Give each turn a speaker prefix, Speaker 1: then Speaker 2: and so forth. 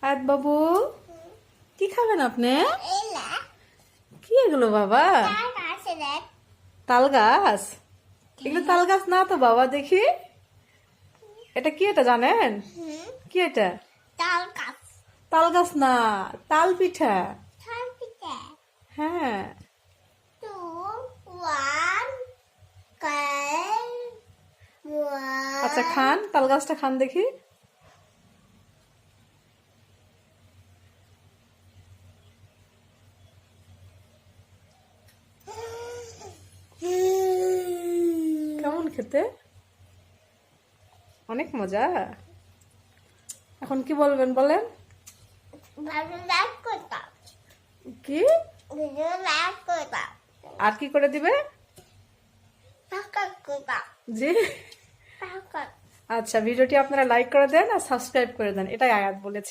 Speaker 1: আয়াত বাবু, কি খাবেন আপনি? কি এগুলো বাবা? তাল গাছ? এগুলো তাল গাছ না তো বাবা, দেখি এটা কি, এটা জানেন কি এটা? তাল গাছ না, তাল পিঠা। হ্যাঁ। আচ্ছা খান, তাল গাছটা খান দেখি। কেমন খেতে? অনেক মজা। এখন কি বলবেন বলেন? কি? আর কি করে দিবে? জি। আচ্ছা, ভিডিওটি আপনারা লাইক করে দেন আর সাবস্ক্রাইব করে দেন, এটাই আয়াত বলেছে।